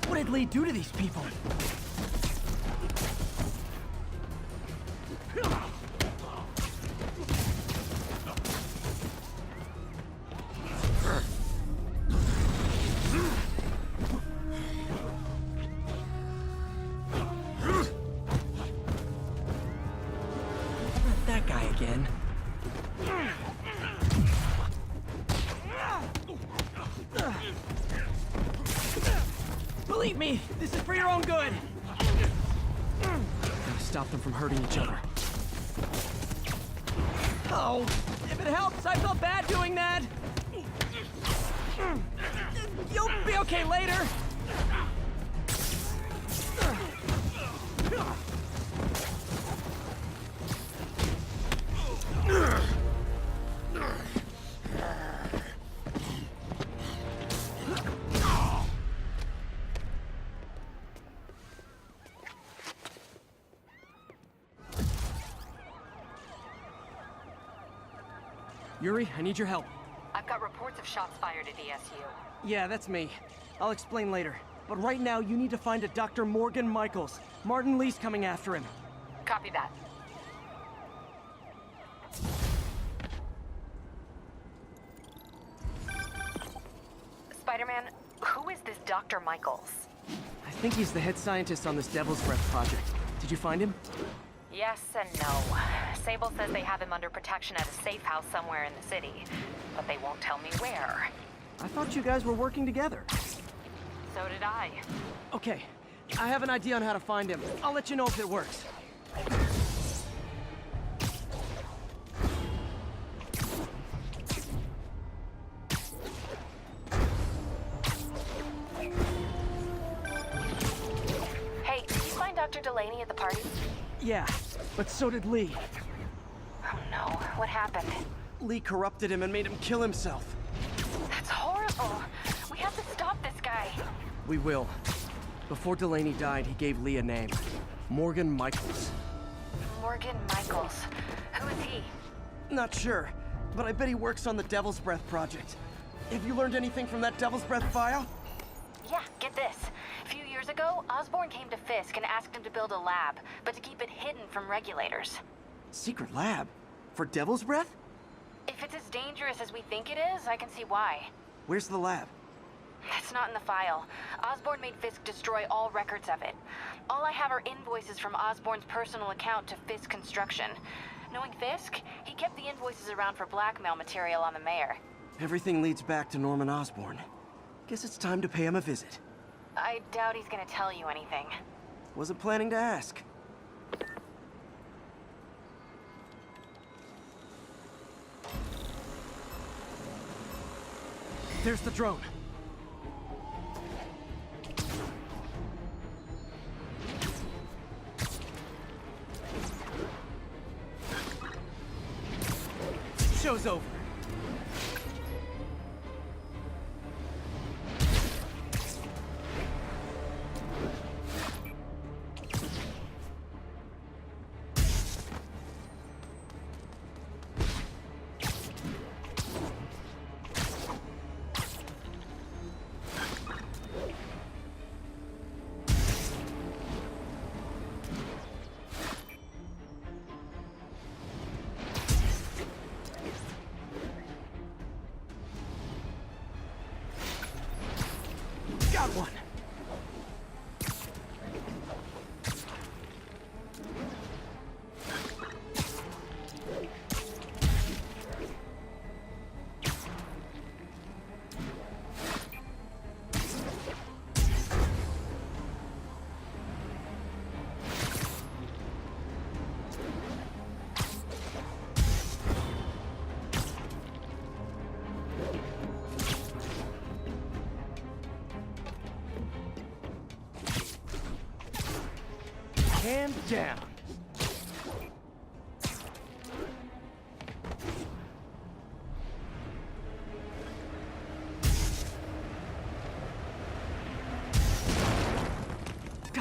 What did Lee do to these people? That guy again. Believe me, this is for your own good. Gotta stop them from hurting each other. Oh, if it helps, I felt bad doing that. You'll be okay later. Yuri, I need your help. I've got reports of shots fired at ESU. Yeah, that's me. I'll explain later. But right now, you need to find a Dr. Morgan Michaels. Martin Lee's coming after him. Copy that. Spider-Man, who is this Dr. Michaels? I think he's the head scientist on this Devil's Breath project. Did you find him? Yes and no. Sable says they have him under protection at a safe house somewhere in the city, but they won't tell me where. I thought you guys were working together. So did I. Okay, I have an idea on how to find him. I'll let you know if it works. Hey, did you find Dr. Delaney at the party? Yeah, but so did Lee. Oh no, what happened? Lee corrupted him and made him kill himself. That's horrible. We have to stop this guy. We will. Before Delaney died, he gave Lee a name. Morgan Michaels. Morgan Michaels. Who is he? Not sure, but I bet he works on the Devil's Breath project. Have you learned anything from that Devil's Breath file? Yeah, get this. A few years ago, Osborn came to Fisk and asked him to build a lab, but to keep it hidden from regulators. Secret lab? For Devil's Breath? If it's as dangerous as we think it is, I can see why. Where's the lab? That's not in the file. Osborn made Fisk destroy all records of it. All I have are invoices from Osborn's personal account to Fisk Construction. Knowing Fisk, he kept the invoices around for blackmail material on the mayor. Everything leads back to Norman Osborn. Guess it's time to pay him a visit. I doubt he's gonna tell you anything. Wasn't planning to ask. There's the drone. Show's over. Got one. Hand down.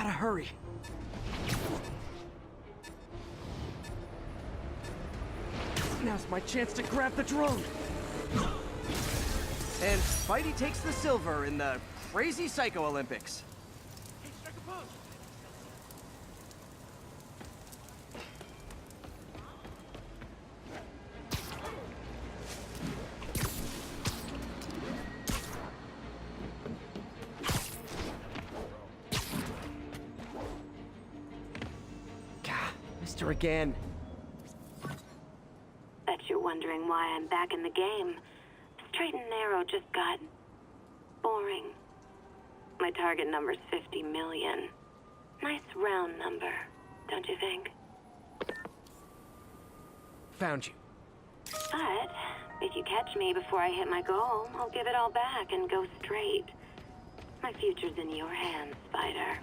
Gotta hurry. Now's my chance to grab the drone. And Spidey takes the silver in the Crazy Psycho Olympics. Hey, strike a pose. Gah, missed her again. Bet you're wondering why I'm back in the game. Straight and narrow just got boring. My target number's 50 million. Nice round number, don't you think? Found you. But if you catch me before I hit my goal, I'll give it all back and go straight. My future's in your hands, Spider.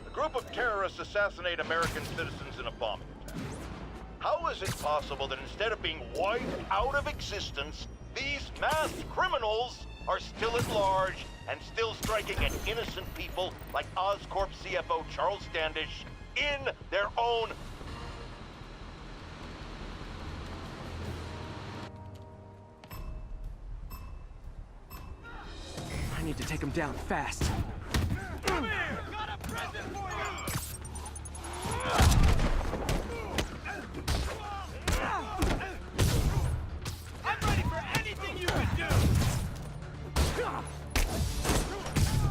A group of terrorists assassinate American citizens in a bombing attack. How is it possible that instead of being wiped out of existence, these masked criminals are still at large and still striking at innocent people like Oscorp CFO Charles Standish in their own... I need to take him down fast. Come here! Got a present for you! I'm ready for anything you can do!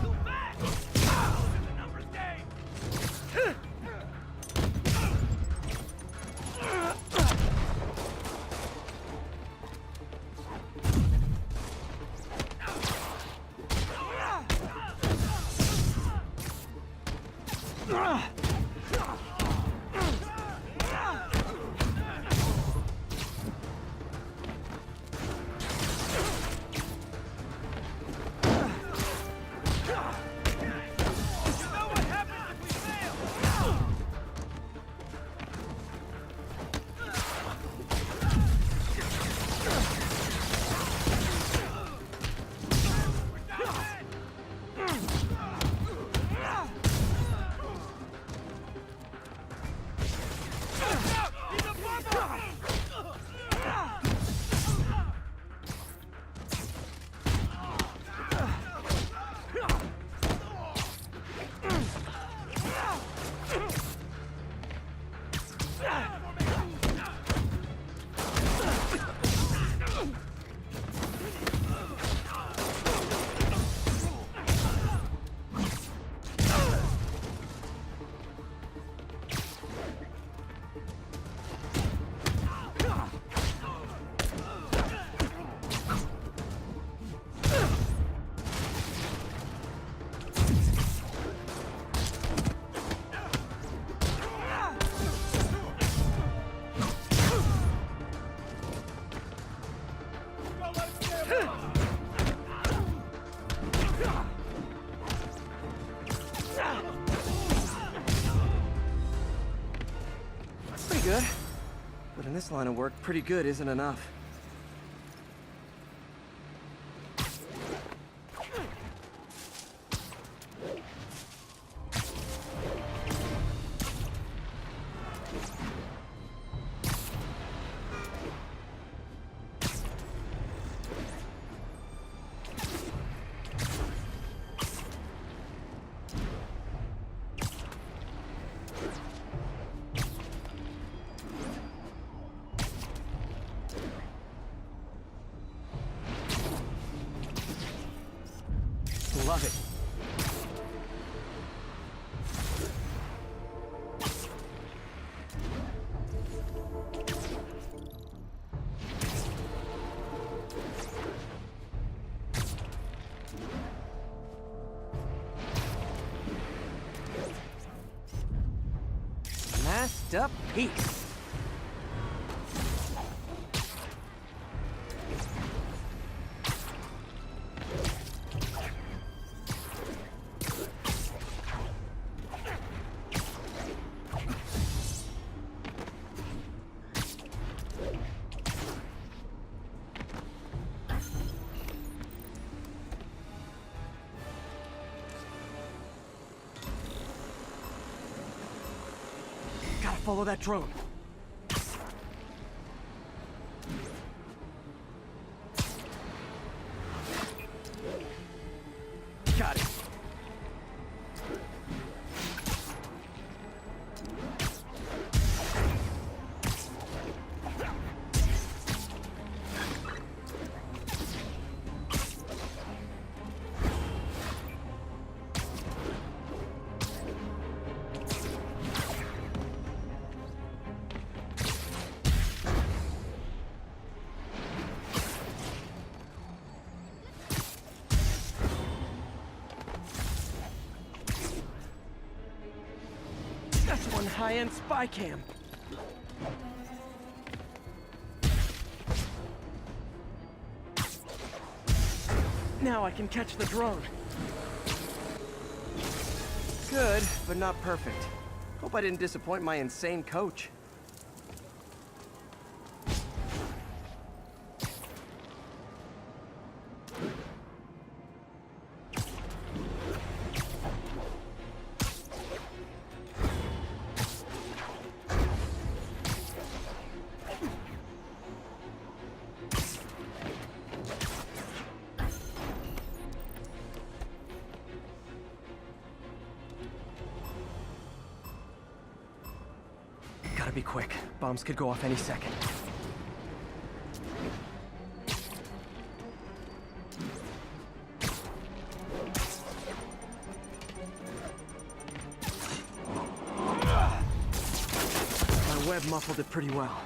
Too fast! It's a numbers game! You know what happens if we fail? He's a bubble! That's pretty good. But in this line of work, pretty good isn't enough. Love it. Masked up peace. Follow that drone. Got it. That's one high-end spy cam. Now I can catch the drone. Good, but not perfect. Hope I didn't disappoint my insane coach. Gotta be quick. Bombs could go off any second. My web muffled it pretty well.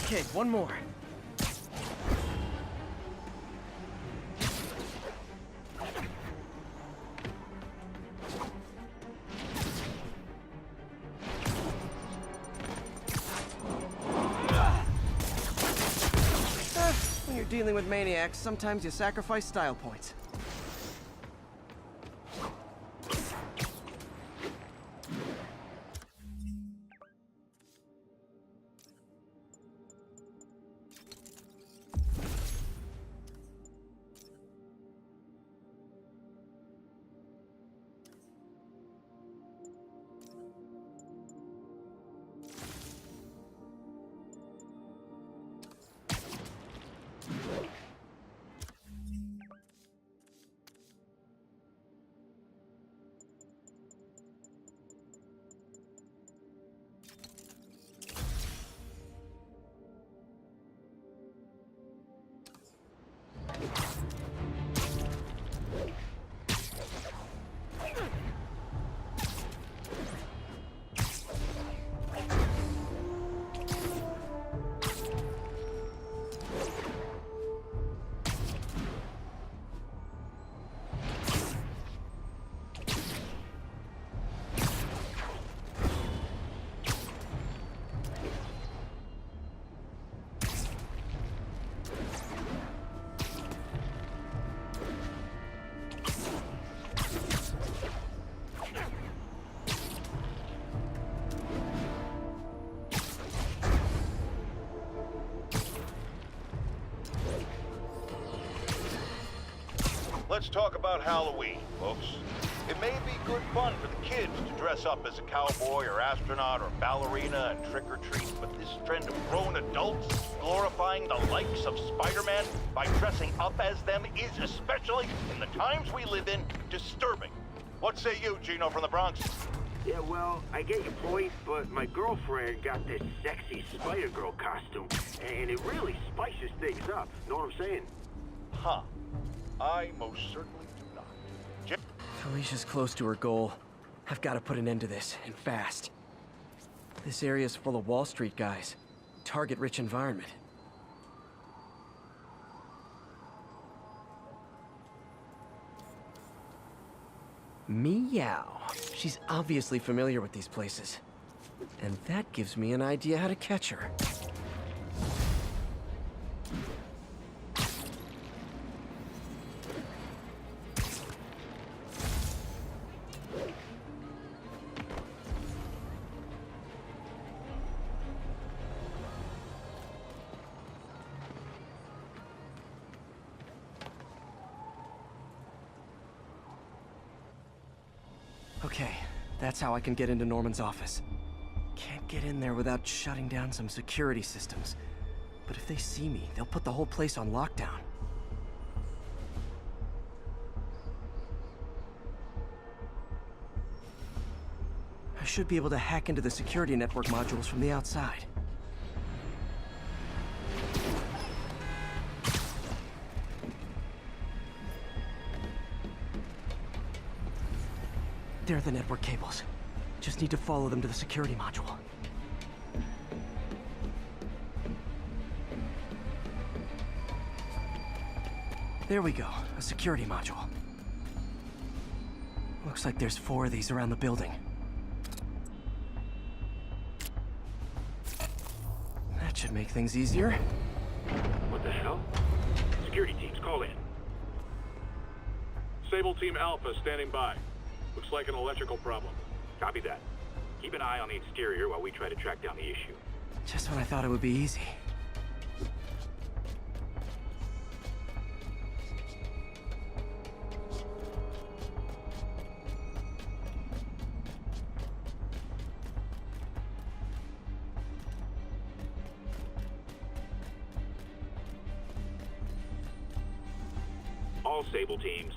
Okay, one more. When you're dealing with maniacs, sometimes you sacrifice style points. Let's talk about Halloween, folks. It may be good fun for the kids to dress up as a cowboy or astronaut or ballerina and trick-or-treat, but this trend of grown adults glorifying the likes of Spiderman by dressing up as them is, especially in the times we live in, disturbing. What say you, Gino from the Bronx? Yeah, well, I get your point, but my girlfriend got this sexy Spider-Girl costume, and it really spices things up. Know what I'm saying? Huh. I most certainly do not. Alicia's close to her goal. I've got to put an end to this, and fast. This area's full of Wall Street guys. Target-rich environment. Meow. She's obviously familiar with these places. And that gives me an idea how to catch her. Okay, that's how I can get into Norman's office. Can't get in there without shutting down some security systems. But if they see me, they'll put the whole place on lockdown. I should be able to hack into the security network modules from the outside. There are the network cables. Just need to follow them to the security module. There we go, a security module. Looks like there's 4 of these around the building. That should make things easier. What the hell? Security teams, call in. Sable Team Alpha standing by. Looks like an electrical problem. Copy that. Keep an eye on the exterior while we try to track down the issue. Just when I thought it would be easy. All Sable teams.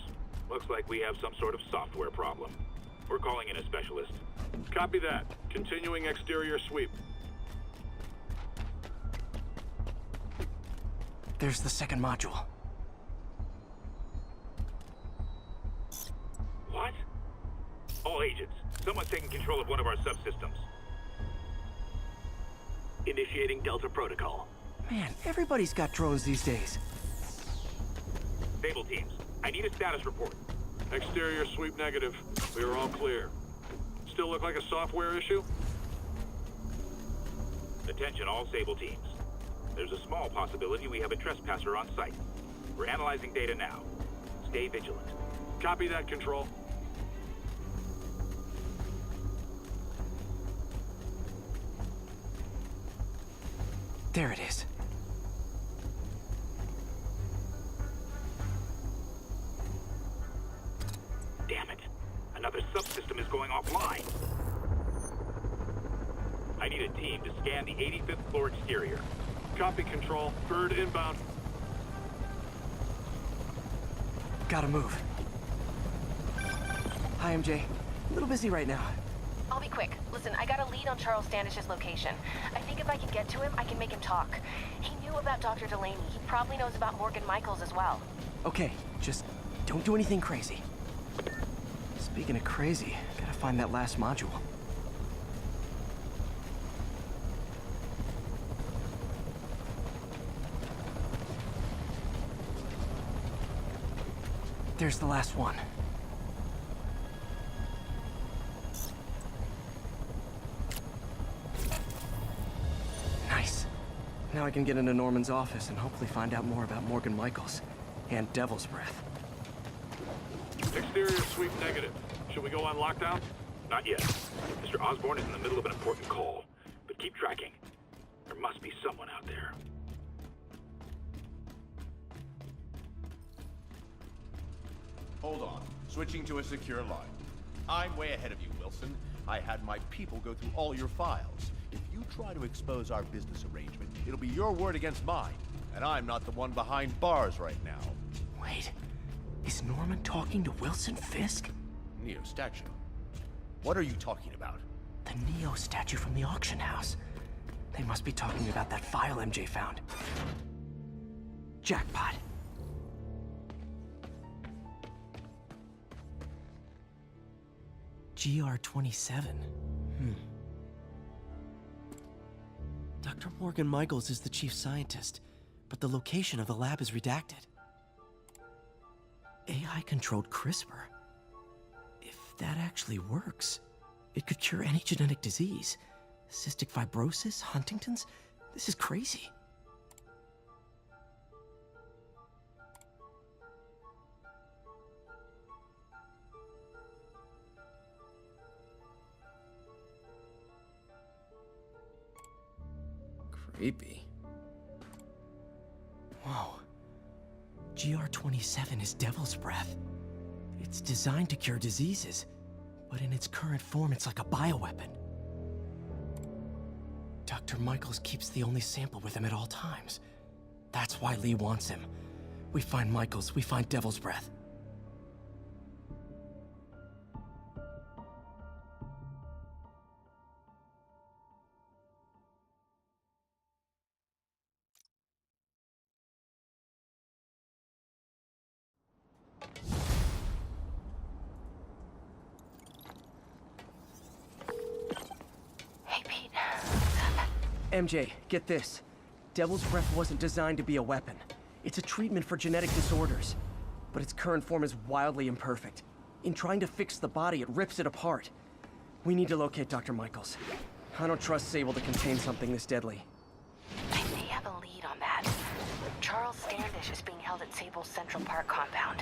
Looks like we have some sort of software problem. We're calling in a specialist. Copy that. Continuing exterior sweep. There's the second module. What? All agents, someone's taking control of one of our subsystems. Initiating Delta Protocol. Man, everybody's got drones these days. Sable teams, I need a status report. Exterior sweep negative. We are all clear. Still look like a software issue? Attention all Sable teams. There's a small possibility we have a trespasser on site. We're analyzing data now. Stay vigilant. Copy that, Control. There it is. Damn it. Another subsystem is going offline. I need a team to scan the 85th floor exterior. Copy, Control. Bird inbound. Gotta move. Hi, MJ. A little busy right now. I'll be quick. Listen, I got a lead on Charles Standish's location. I think if I can get to him, I can make him talk. He knew about Dr. Delaney. He probably knows about Morgan Michaels as well. Okay, just don't do anything crazy. Speaking of crazy, gotta find that last module. There's the last one. Nice. Now I can get into Norman's office and hopefully find out more about Morgan Michaels and Devil's Breath. Exterior sweep negative. Should we go on lockdown? Not yet. Mr. Osborn is in the middle of an important call. But keep tracking. There must be someone out there. Hold on. Switching to a secure line. I'm way ahead of you, Wilson. I had my people go through all your files. If you try to expose our business arrangement, it'll be your word against mine. And I'm not the one behind bars right now. Wait, is Norman talking to Wilson Fisk? Neo statue. What are you talking about? The Neo statue from the auction house. They must be talking about that file MJ found. Jackpot. GR-27. Dr. Morgan Michaels is the chief scientist, but the location of the lab is redacted. AI-controlled CRISPR. If that actually works, it could cure any genetic disease. Cystic fibrosis, Huntington's. This is crazy. Creepy. Whoa. GR-27 is Devil's Breath. It's designed to cure diseases, But in its current form, it's like a bioweapon. Dr. Michaels keeps the only sample with him at all times. That's why Lee wants him. We find Michaels, we find Devil's Breath. Hey, Pete. MJ, get this. Devil's Breath wasn't designed to be a weapon. It's a treatment for genetic disorders. But its current form is wildly imperfect. In trying to fix the body, it rips it apart. We need to locate Dr. Michaels. I don't trust Sable to contain something this deadly. I may have a lead on that. Charles Standish is being held at Sable's Central Park compound.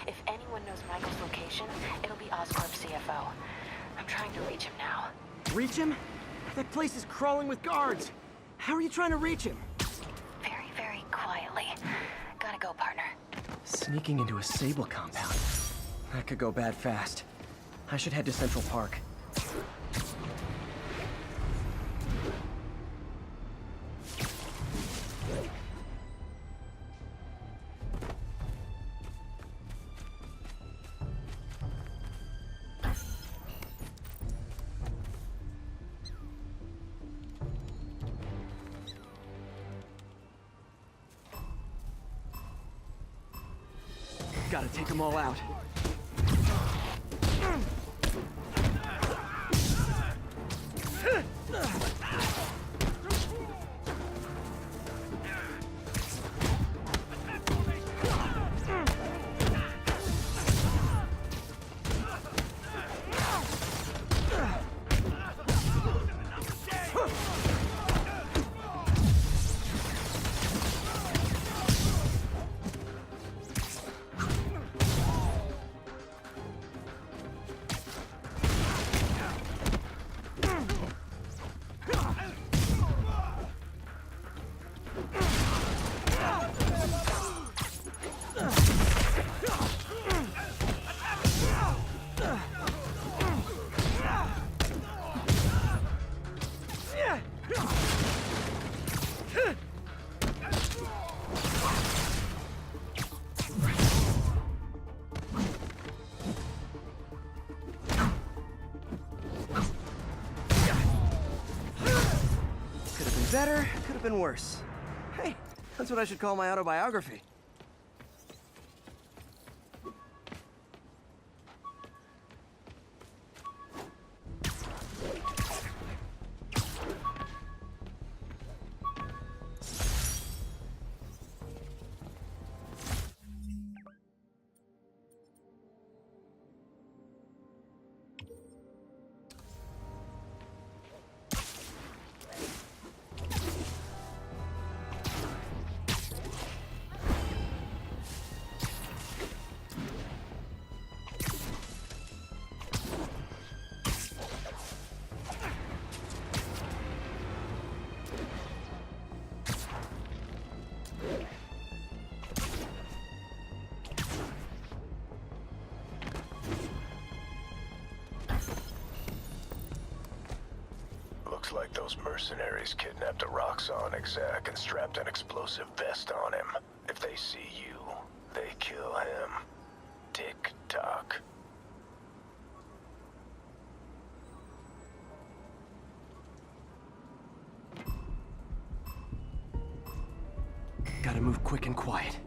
If anyone knows Michael's location, it'll be Oscorp's CFO. I'm trying to reach him now. Reach him? That place is crawling with guards. How are you trying to reach him? Very, very quietly. Gotta go, partner. Sneaking into a Sable compound. That could go bad fast. I should head to Central Park. Gotta take them all out. Better, could have been worse. Hey, that's what I should call my autobiography. Looks like those mercenaries kidnapped a Roxxon exec and strapped an explosive vest on him. If they see you, they kill him. Tick-tock. Gotta move quick and quiet.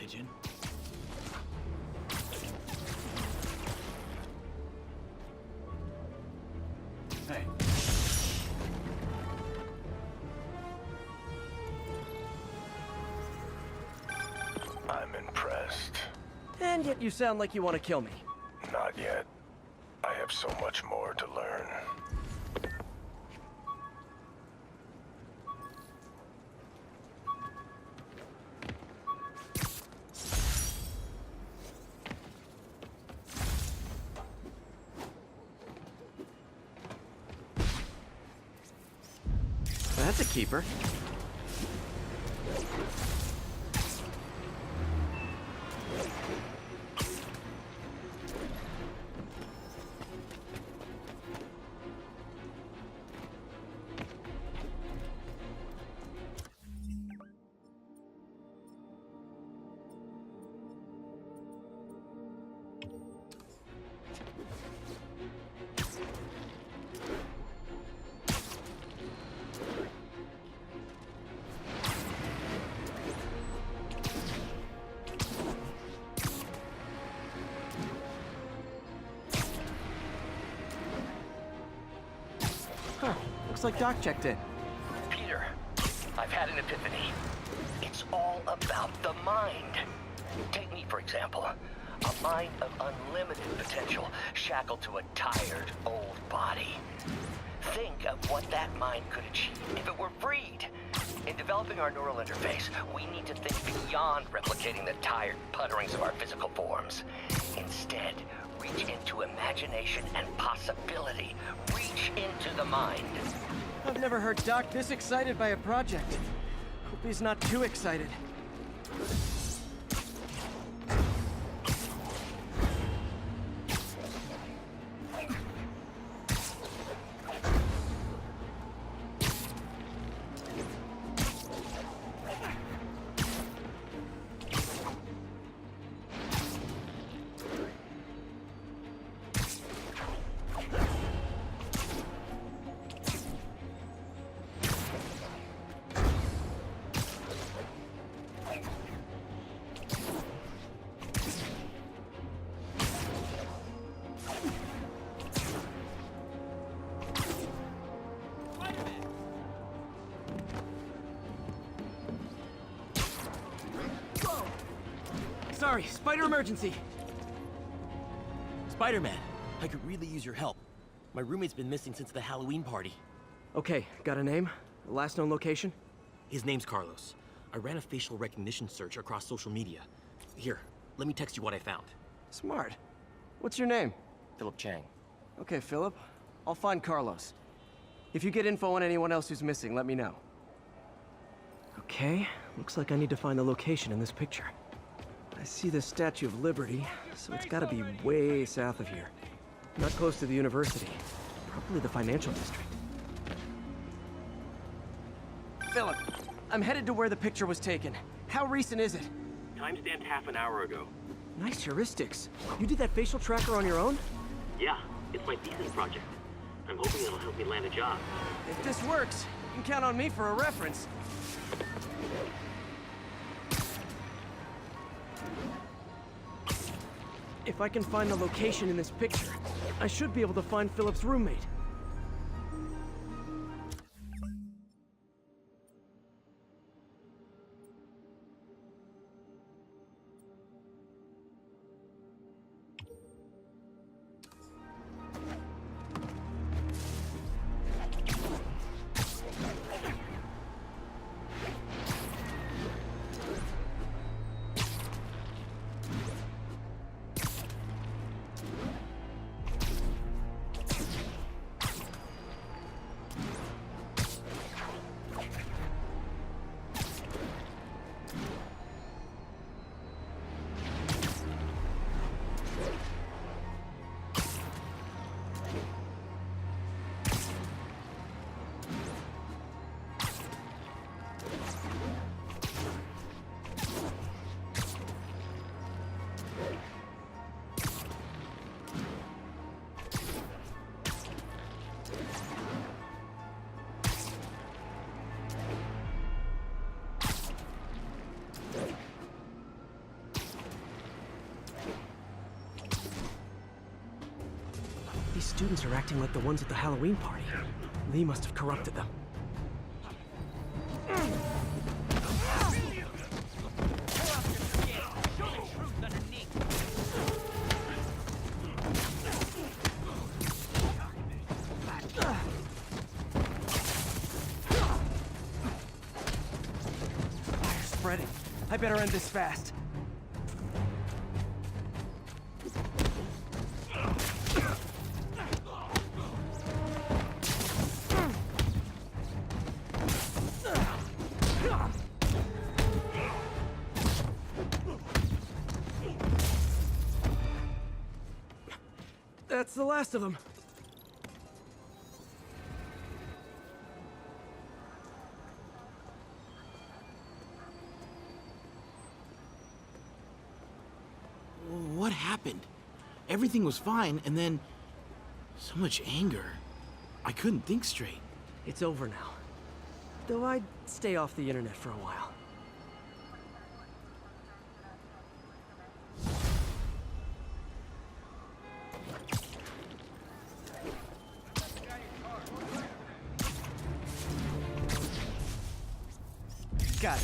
pigeon. Hey. I'm impressed. And yet you sound like you want to kill me. Not yet. I have so much more to learn. That's a keeper. Huh. Looks like Doc checked in. Peter, I've had an epiphany. It's all about the mind. Take me, for example. A mind of unlimited potential, shackled to a tired, old body. Think of what that mind could achieve if it were freed. In developing our neural interface, we need to think beyond replicating the tired putterings of our physical forms. Instead, reach into imagination and possibility. Reach into the mind. I've never heard Doc this excited by a project. Hope he's not too excited. Sorry, spider emergency. Spider-Man, I could really use your help. My roommate's been missing since the Halloween party. Okay, got a name? Last known location? His name's Carlos. I ran a facial recognition search across social media. Here, let me text you what I found. Smart. What's your name? Philip Chang. Okay, Philip. I'll find Carlos. If you get info on anyone else who's missing, let me know. Okay, looks like I need to find the location in this picture. I see the Statue of Liberty, so it's gotta be way south of here. Not close to the university. Probably the financial district. Philip, I'm headed to where the picture was taken. How recent is it? Timestamped half an hour ago. Nice heuristics. You did that facial tracker on your own? Yeah, it's my thesis project. I'm hoping it'll help me land a job. If this works, you can count on me for a reference. If I can find the location in this picture, I should be able to find Philip's roommate. students are acting like the ones at the Halloween party. Lee must have corrupted them. Fire's spreading. I better end this fast. That's the last of them. What happened? Everything was fine, and then so much anger. I couldn't think straight. It's over now. Though I'd stay off the internet for a while. Got it.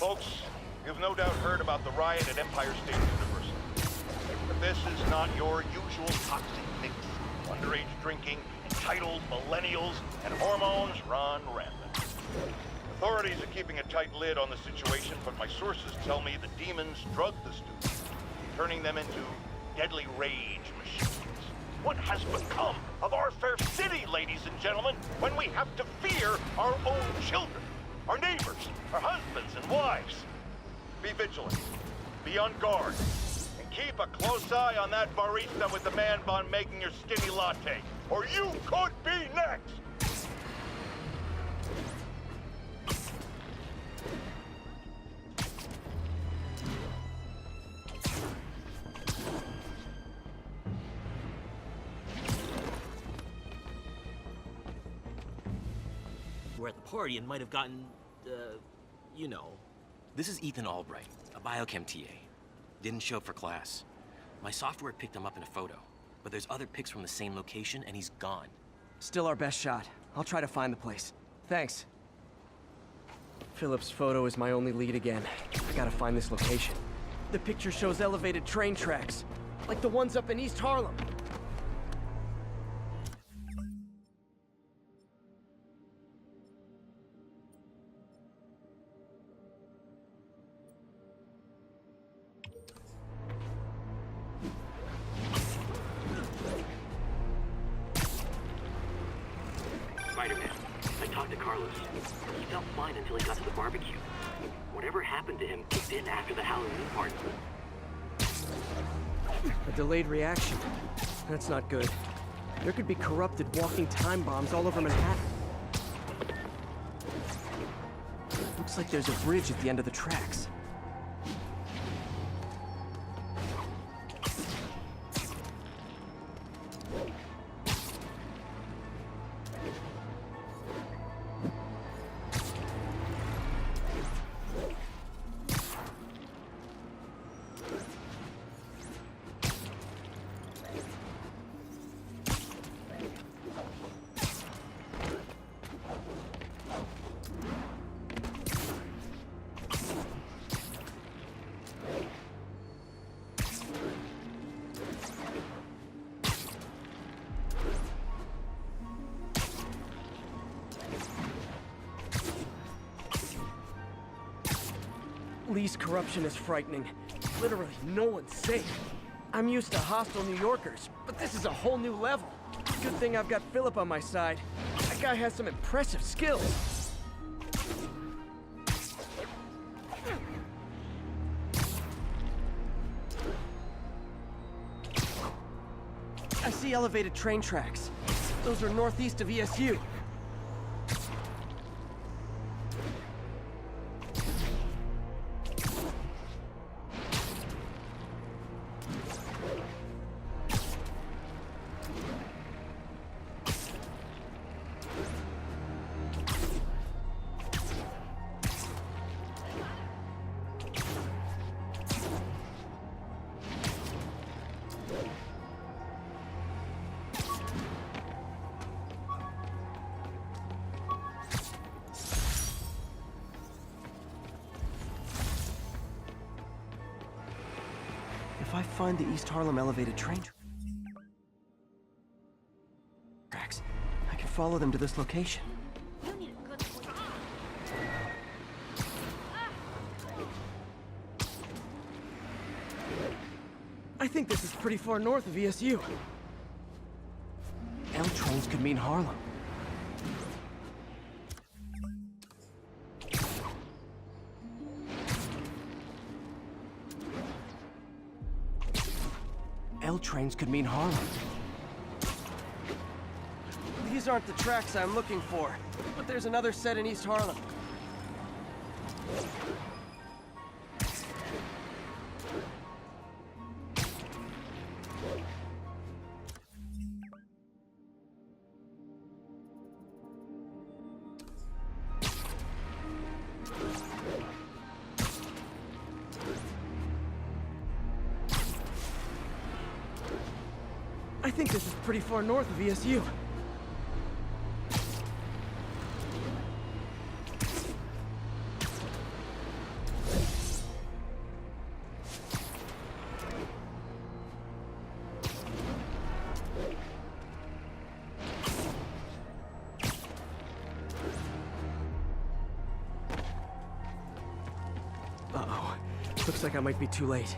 Folks, you've no doubt heard about the riot at Empire State University. But this is not your usual toxic mix. Underage drinking, entitled millennials, and hormones run rampant. Authorities are keeping a tight lid on the situation, but my sources tell me the demons drug the students, turning them into deadly rage machines. What has become of our fair city, ladies and gentlemen, when we have to fear our own children? Our neighbors, our husbands and wives. Be vigilant, be on guard, and keep a close eye on that barista with the man bun making your skinny latte, or you could be next! We're at the party and might have gotten, you know. This is Ethan Albright, a biochem TA. Didn't show up for class. My software picked him up in a photo, but there's other pics from the same location and he's gone. Still our best shot. I'll try to find the place. Thanks. Philip's photo is my only lead again. I gotta find this location. The picture shows elevated train tracks, like the ones up in East Harlem. Spiderman, I talked to Carlos. He felt fine until he got to the barbecue. Whatever happened to him kicked in after the Halloween party. A delayed reaction. That's not good. There could be corrupted walking time bombs all over Manhattan. Looks like there's a bridge at the end of the tracks. Lee's corruption is frightening. Literally, no one's safe. I'm used to hostile New Yorkers, but this is a whole new level. Good thing I've got Philip on my side. That guy has some impressive skills. I see elevated train tracks. Those are northeast of ESU. If I find the East Harlem elevated train tracks, I can follow them to this location. I think this is pretty far north of ESU. L trains could mean Harlem. L trains could mean Harlem. These aren't the tracks I'm looking for, but there's another set in East Harlem. I think this is pretty far north of ESU. Uh-oh. Looks like I might be too late.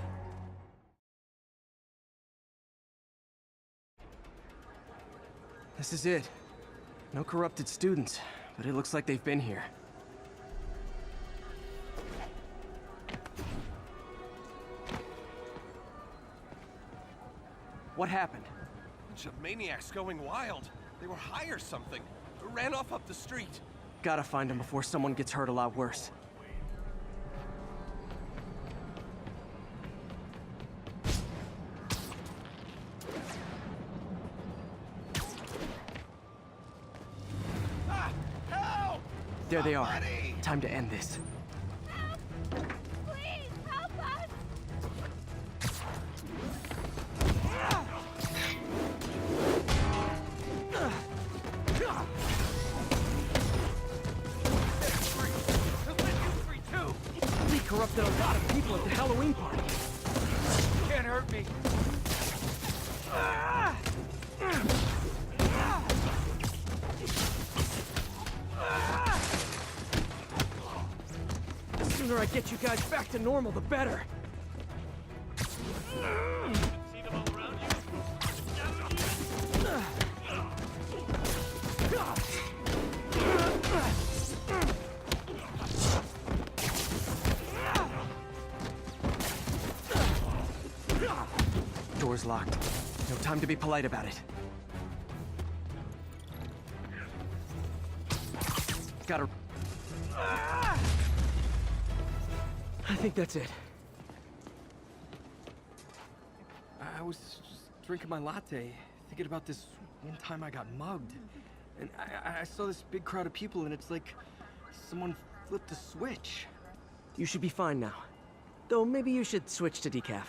This is it. No corrupted students, but it looks like they've been here. What happened? Bunch of maniacs going wild. They were high or something. Ran off up the street. Gotta find them before someone gets hurt a lot worse. There they are. Time to end this. Help! Please, help us! Lee corrupted a lot of people at the Halloween party. Can't hurt me. The sooner I get you guys back to normal, the better. See them all around you? Door's locked. No time to be polite about it. Gotta... I think that's it. I was just drinking my latte, thinking about this one time I got mugged. And I saw this big crowd of people, and it's like someone flipped a switch. You should be fine now. Though maybe you should switch to decaf.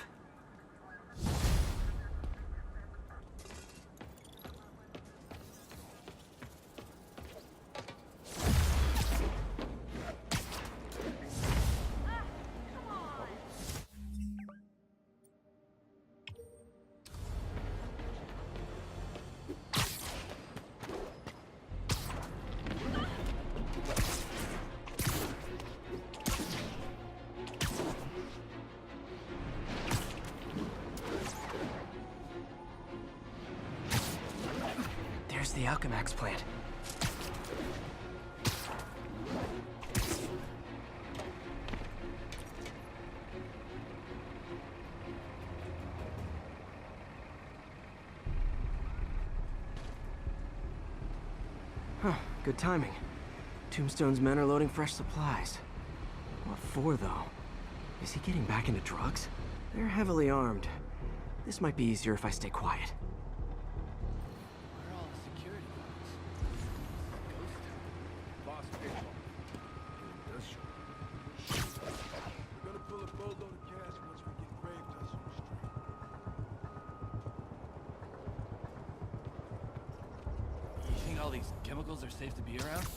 Alchemax plant. Huh, good timing. Tombstone's men are loading fresh supplies. What for, though? Is he getting back into drugs? They're heavily armed. This might be easier if I stay quiet. Where are all the security guards? Ghost town. Boss pickup. Industrial. We're gonna pull a boatload of cash once we get grave dust on the street. You think all these chemicals are safe to be around?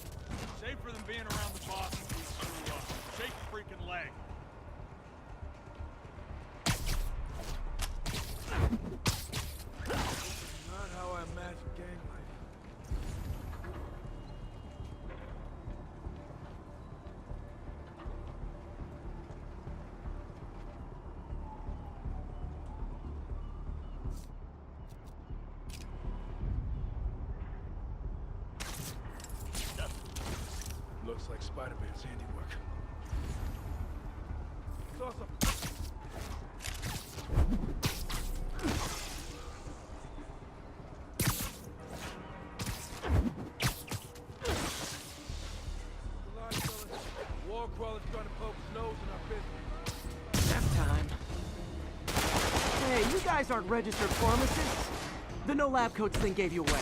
Safer than being around the boss when we screw up. Shake your freaking leg. Not how I imagine gang life. Looks like Spider-Man's handiwork. Saw something. War crawler's trying to poke his nose in our business. Nap time. Hey, you guys aren't registered pharmacists. The no lab coats thing gave you away.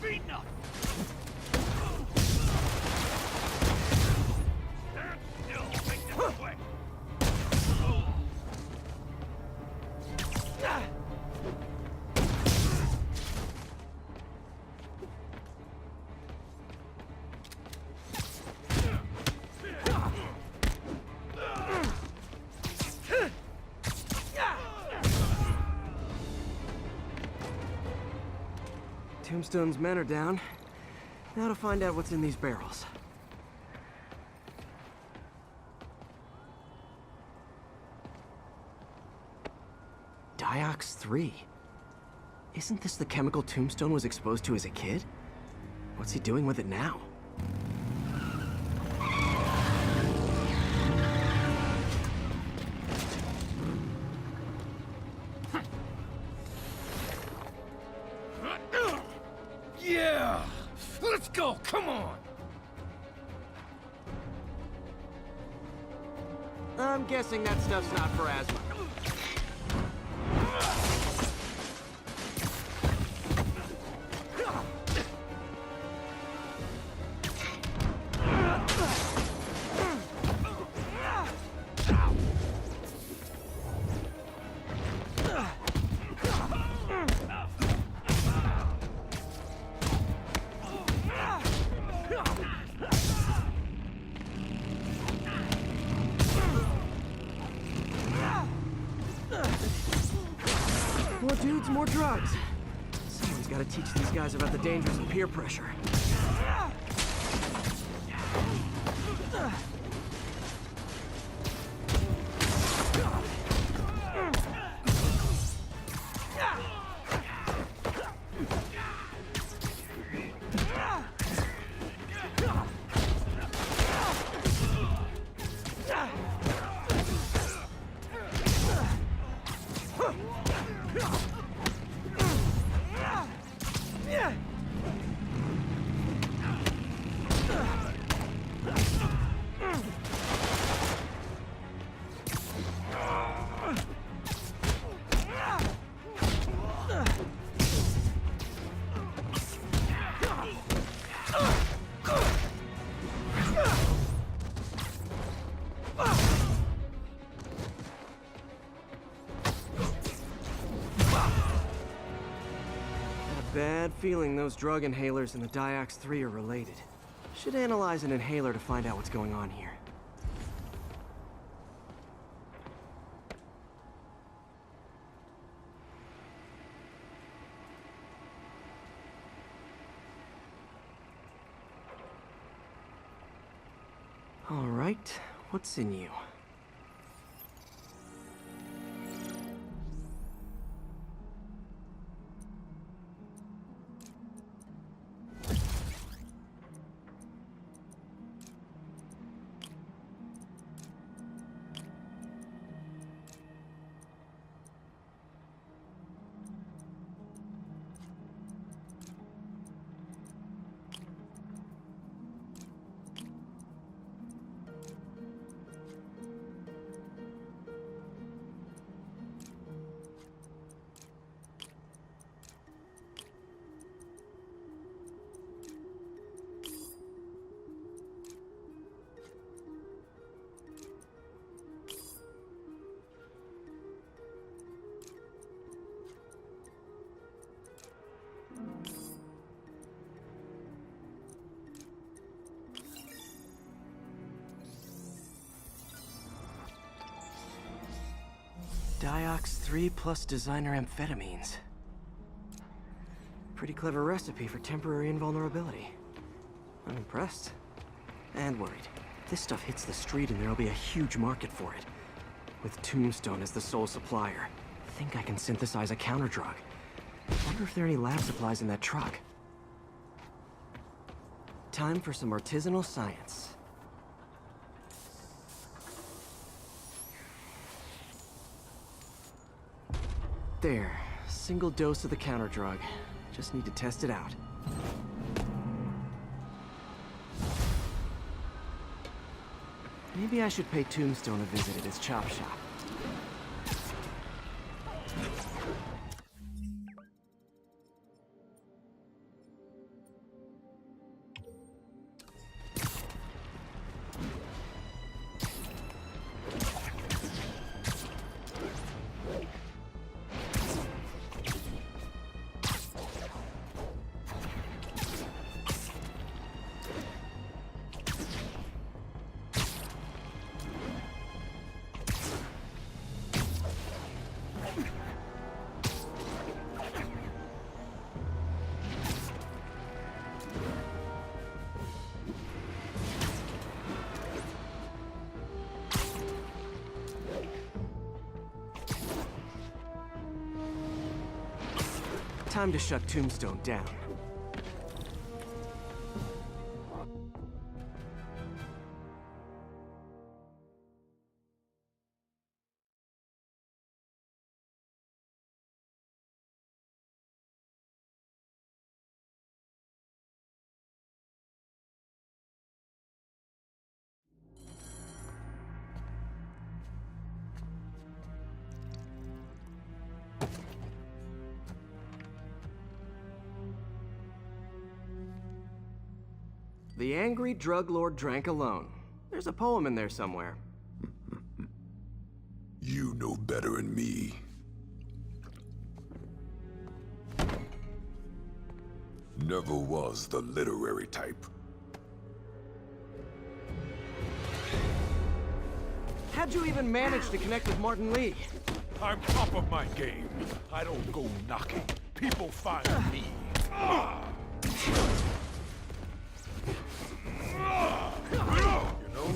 Beating up. Stand still. Make this quick. Tombstone's men are down. Now to find out what's in these barrels. Diox 3. Isn't this the chemical Tombstone was exposed to as a kid? What's he doing with it now? Yeah! Let's go! Come on! I'm guessing that stuff's not for asthma. More dudes, more drugs. Someone's got to teach these guys about the dangers of peer pressure. Bad feeling those drug inhalers and the Diox 3 are related. Should analyze an inhaler to find out what's going on here. All right, what's in you? Diox 3 plus designer amphetamines. Pretty clever recipe for temporary invulnerability. I'm impressed. And worried. This stuff hits the street and there'll be a huge market for it. With Tombstone as the sole supplier, I think I can synthesize a counterdrug. Wonder if there are any lab supplies in that truck. Time for some artisanal science. There. Single dose of the counterdrug. Just need to test it out. Maybe I should pay Tombstone a visit at his chop shop. Time to shut Tombstone down. The angry drug lord drank alone. There's a poem in there somewhere. You know better than me. Never was the literary type. How'd you even manage to connect with Martin Lee? I'm top of my game. I don't go knocking. People find me. You know,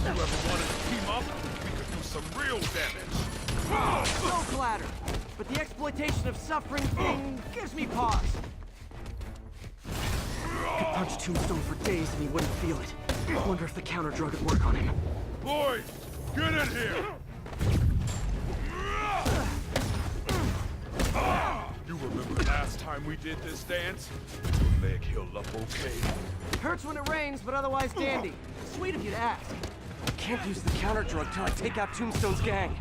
whoever wanted to team up, we could do some real damage. So flattered, but the exploitation of suffering thing gives me pause. I could punch Tombstone for days and he wouldn't feel it. I wonder if the counter drug would work on him. Boys, get in here! You remember last time we did this dance? Your leg healed up okay. Hurts when it rains, but otherwise dandy. Sweet of you to ask. I can't use the counter drug till I take out Tombstone's gang.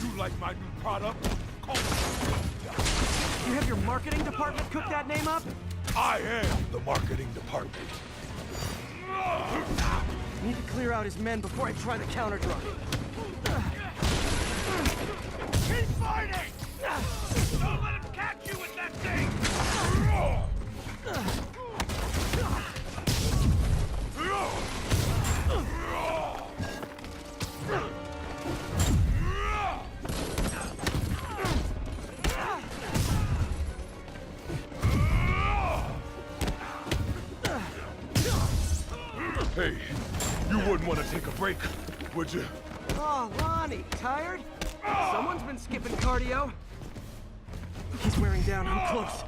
You like my new product? You have your marketing department cook that name up? I am the marketing department. Need to clear out his men before I try the counter drug. Keep fighting! Don't let him catch you with that thing! Hey, you wouldn't want to take a break, would you? Oh, Lonnie, tired? Someone's been skipping cardio. He's wearing down. I'm close.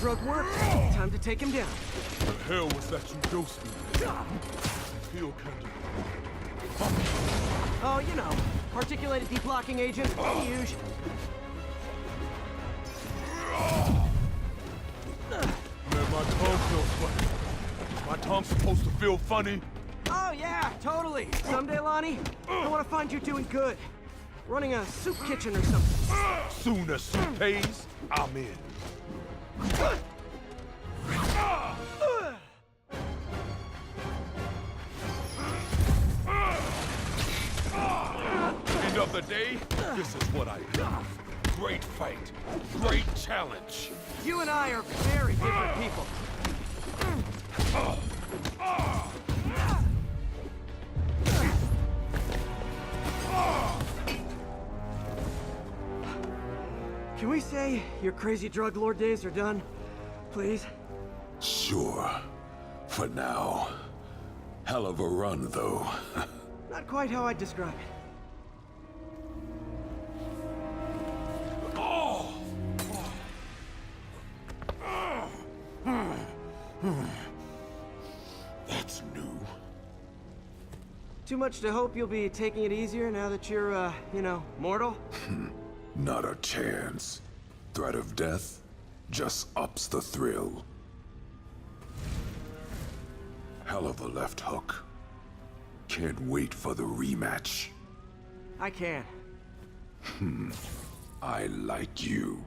drug work, time to take him down. The hell was that you dosed me with? Feel kinda funny. Oh, you know, articulated deblocking agent, huge. Man, my tongue feels funny. My tongue's supposed to feel funny? Oh, yeah, totally. Someday, Lonnie, I want to find you doing good. Running a soup kitchen or something. Soon as soup pays, I'm in. End of the day, this is what I do. Great fight. Great challenge. You and I are very different people. Can we say your crazy drug lord days are done? Please? Sure. For now. Hell of a run, though. Not quite how I'd describe it. That's new. Too much to hope you'll be taking it easier now that you're, you know, mortal? Not a chance. Threat of death just ups the thrill. Hell of a left hook. Can't wait for the rematch. I can. I like you.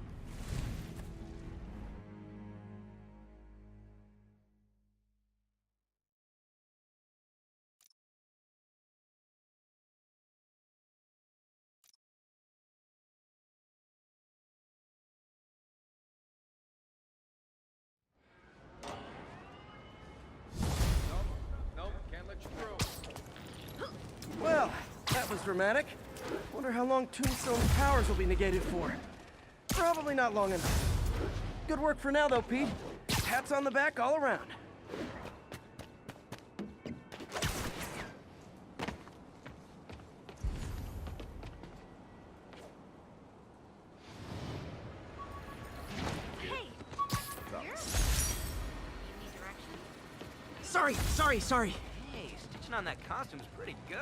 Well, that was dramatic. Wonder how long Tombstone's powers will be negated for. Probably not long enough. Good work for now, though, Pete. Pats on the back all around. Sorry. Hey, stitching on that costume's pretty good.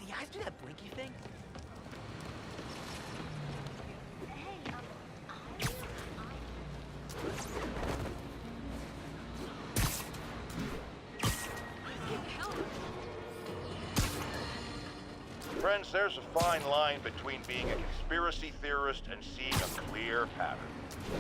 The eyes do that blinky thing? Friends, there's a fine line between being a conspiracy theorist and seeing a clear pattern.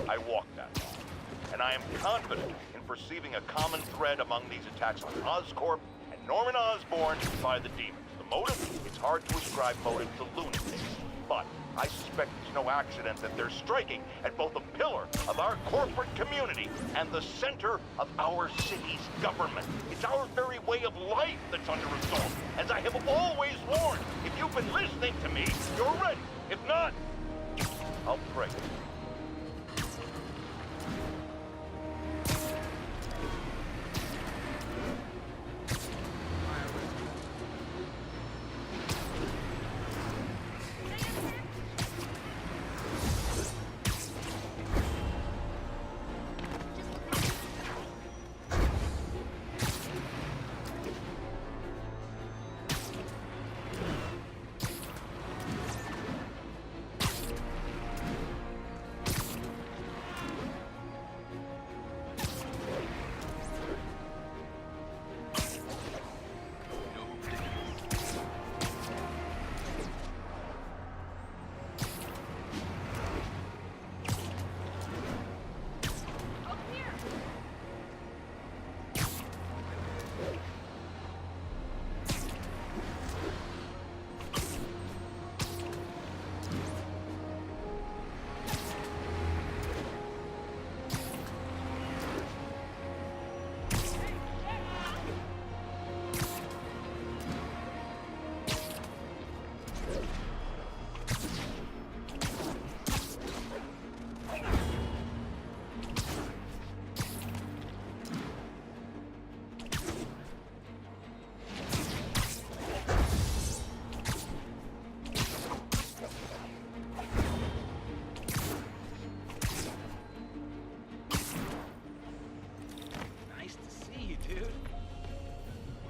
I walk that line, and I am confident in perceiving a common thread among these attacks on Oscorp and Norman Osborn by the demons. The motive? It's hard to ascribe motive to lunatics, but I suspect it's no accident that they're striking at both a pillar of our corporate community and the center of our city's government. It's our very way of life that's under assault. As I have always warned, if you've been listening to me, you're ready. If not, I'll pray.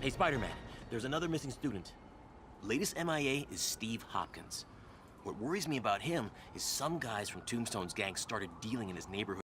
Hey, Spider-Man, there's another missing student. Latest MIA is Steve Hopkins. What worries me about him is some guys from Tombstone's gang started dealing in his neighborhood